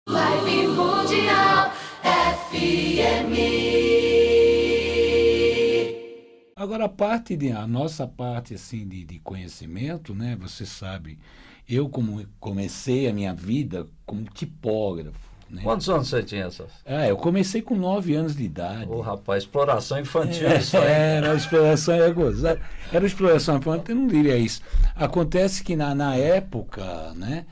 Vibe Mundial FM. Agora, a nossa parte assim, de conhecimento, né? Você sabe, eu como comecei a minha vida como tipógrafo, né? Quantos anos você tinha, essas? Eu comecei com 9 anos de idade. Ô, rapaz, exploração infantil isso aí. Era exploração, era exploração infantil, eu não diria isso. Acontece que na época, né?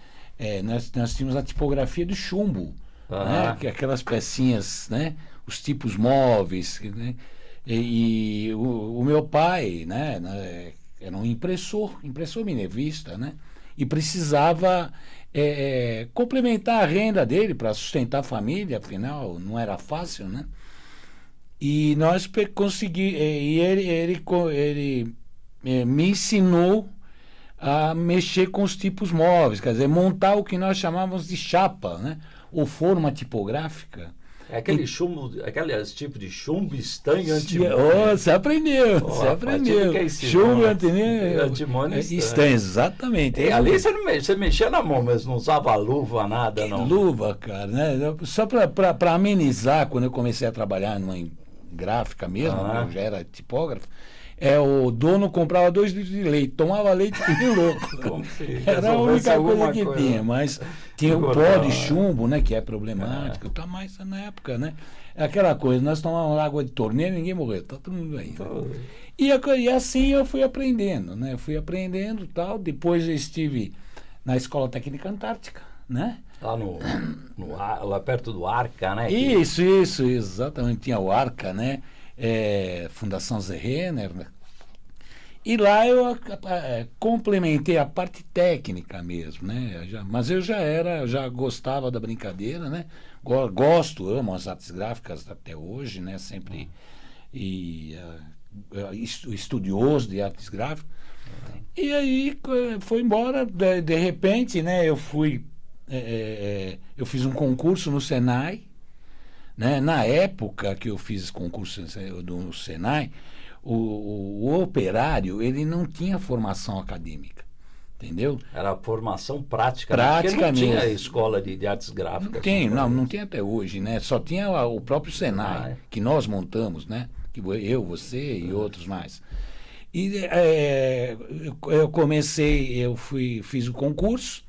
Nós tínhamos a tipografia de chumbo, né? Que é aquelas pecinhas, né? Os tipos móveis, né? E o meu pai, né, era um impressor minervista, né, e precisava complementar a renda dele para sustentar a família, afinal não era fácil, né? E nós conseguimos, e ele me ensinou a mexer com os tipos móveis, quer dizer, montar o que nós chamávamos de chapa, né, ou forma tipográfica. É aquele chumbo, aquele tipo de chumbo estanho antimônio. Você aprendeu, você aprendeu. Chumbo antimônio estanho, exatamente. Ali você mexia na mão, mas não usava luva, nada, não. Luva, cara, né? Só para amenizar, quando eu comecei a trabalhar numa gráfica mesmo, eu já era tipógrafo, o dono comprava 2 litros de leite, tomava leite que nem louco. Era a única coisa que tinha, mas tinha o pó de chumbo, né, que é problemático, tá mais na época, né? É aquela coisa, nós tomávamos água de torneira e ninguém morreu, tá todo mundo aí. Né? E assim eu fui aprendendo, né? Fui aprendendo e tal, depois eu estive na Escola Técnica Antártica, né? Lá lá perto do Arca, né? Isso, exatamente, tinha o Arca, né? Fundação Zé Renner, né? E lá eu complementei a parte técnica mesmo, né? Mas eu já gostava da brincadeira, né? Amo as artes gráficas até hoje, né? Sempre estudioso de artes gráficas. E aí foi embora, de repente, né? Eu fiz um concurso no Senai. Né? Na época que eu fiz concurso do Senai, o operário ele não tinha formação acadêmica, entendeu? Era formação prática, Prática porque não mesmo. tinha escola de artes gráficas. Não tem até hoje, né? Só tinha o próprio Senai, que nós montamos, né? Que eu, você e outros mais. E fiz o concurso,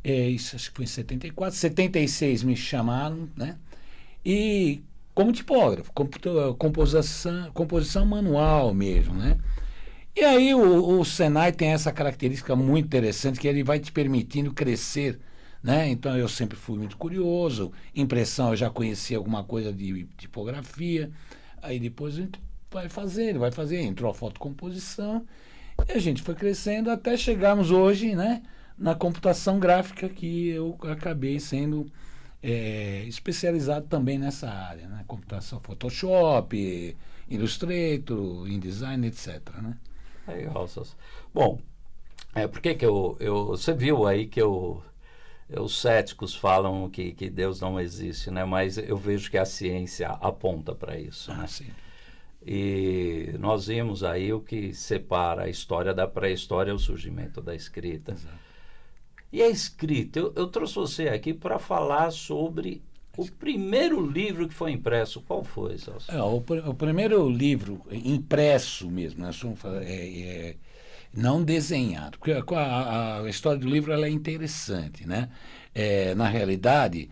isso acho que foi em 74, 76 me chamaram, né? E como tipógrafo, composição manual mesmo, né? E aí o Senai tem essa característica muito interessante, que ele vai te permitindo crescer, né? Então eu sempre fui muito curioso, impressão eu já conhecia alguma coisa de tipografia, aí depois a gente vai fazer, entrou a fotocomposição, e a gente foi crescendo até chegarmos hoje, né? Na computação gráfica, que eu acabei sendo especializado também nessa área, né? Computação, Photoshop, Illustrator, InDesign, etc. Né? Legal. Bom, por que você viu aí que os céticos falam que Deus não existe, né? Mas eu vejo que a ciência aponta para isso, né? Sim. E nós vimos aí o que separa a história da pré-história, o surgimento da escrita. Exato. E a escrita, eu trouxe você aqui para falar sobre o primeiro livro que foi impresso. Qual foi, Celso? O primeiro livro impresso mesmo, né? Não desenhado, porque a história do livro ela é interessante, né? Na realidade,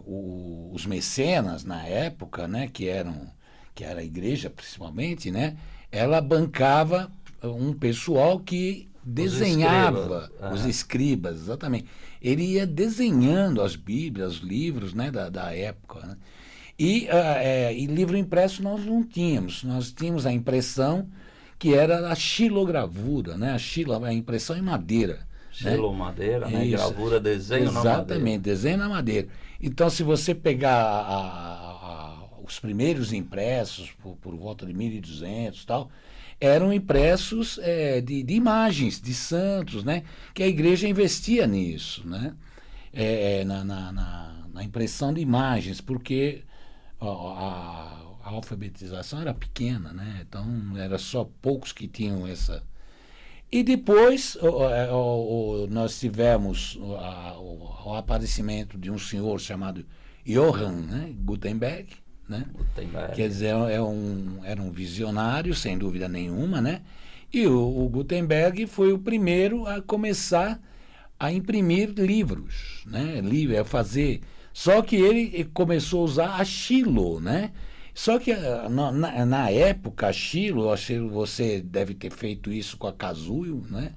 os mecenas na época, né, que era a igreja principalmente, né, ela bancava um pessoal que desenhava, os escribas, exatamente. Ele ia desenhando as Bíblias, os livros, né, da época. Né? E livro impresso nós não tínhamos. Nós tínhamos a impressão que era a xilogravura, né? A impressão em madeira. Xilo, né? madeira, né? Isso. Gravura, desenho na madeira. Exatamente, desenho na madeira. Então, se você pegar os primeiros impressos, por volta de 1200 e tal, eram impressos de imagens de santos, né? Que a igreja investia nisso, né? Na impressão de imagens, porque a alfabetização era pequena, né? Então era só poucos que tinham E depois nós tivemos o aparecimento de um senhor chamado Johann, né, Gutenberg, né? Gutenberg. Quer dizer, era um visionário, sem dúvida nenhuma, né? E o Gutenberg foi o primeiro a começar a imprimir livros, né? A fazer. Só que ele começou a usar a Xilo, né? Só que na época, a Xilo, acho que você deve ter feito isso com a Casuio, né?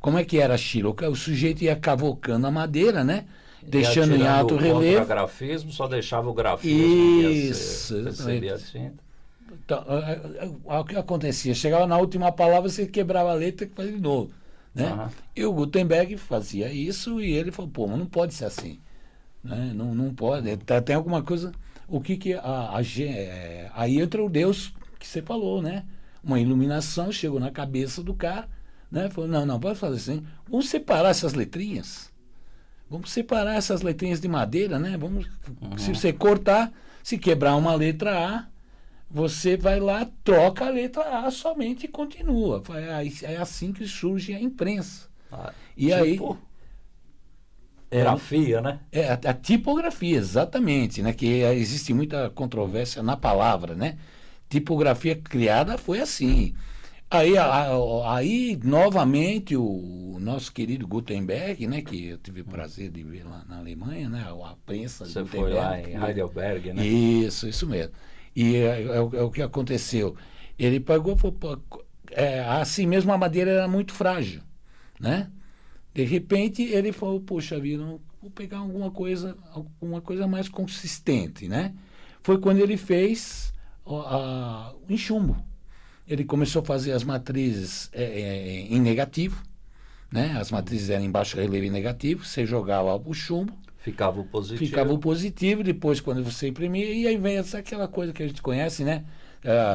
Como é que era a Xilo? O sujeito ia cavocando a madeira, né? Deixando em alto relevo. O grafismo só deixava o grafismo. Isso, recebia a tinta. Então, o que acontecia? Chegava na última palavra, você quebrava a letra e fazia de novo. Né? E o Gutenberg fazia isso e ele falou, pô, mas não pode ser assim. Né? Não pode. Tem alguma coisa... O que aí entra o Deus que você falou, né? Uma iluminação chegou na cabeça do cara, né? Falou, não, pode fazer assim. Vamos separar essas letrinhas. Vamos separar essas letrinhas de madeira, né? Se você cortar, se quebrar uma letra A, você vai lá, troca a letra A somente e continua. É assim que surge a imprensa. E aí... Grafia, né? A tipografia, exatamente, né? Que existe muita controvérsia na palavra, né? Tipografia criada foi assim. Aí novamente, o nosso querido Gutenberg, né? Que eu tive o prazer de ver lá na Alemanha, né? A prensa. Você foi lá em Heidelberg, né? Isso mesmo. E é o que aconteceu. Ele pagou, assim mesmo a madeira era muito frágil, né? De repente ele falou, poxa vida, vou pegar alguma coisa mais consistente, né? Foi quando ele fez o enxumbo. Ele começou a fazer as matrizes em negativo, né? As matrizes eram em baixo relevo e negativo, você jogava o chumbo. Ficava o positivo. Depois quando você imprimia, e aí vem aquela coisa que a gente conhece, né?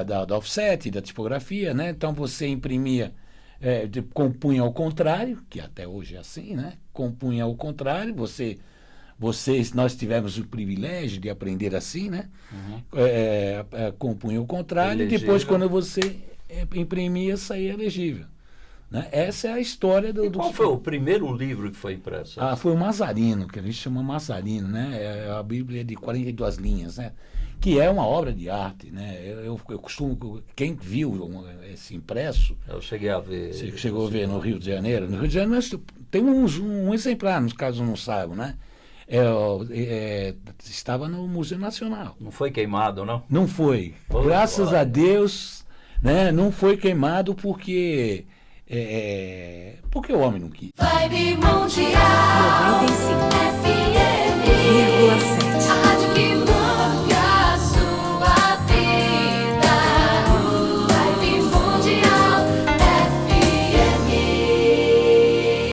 Da offset, da tipografia, né? Então você imprimia, compunha ao contrário, que até hoje é assim, né? Compunha ao contrário, nós tivemos o privilégio de aprender assim, né? Compunha ao contrário, e depois quando você imprimia, saía legível. Né? Essa é a história do... Qual foi o primeiro livro que foi impresso? Foi o Mazarino, que a gente chama Mazarino, né? A Bíblia de 42 linhas, né? Que é uma obra de arte, né? Eu costumo... Quem viu esse impresso... Eu cheguei a ver. Você chegou a ver no Rio de Janeiro? No Rio de Janeiro tem um exemplar, nos casos não saibam, né? Estava no Museu Nacional. Não foi queimado, não? Não foi. Graças a Deus, né? Não foi queimado porque o homem não quis. Vibe Mundial 95.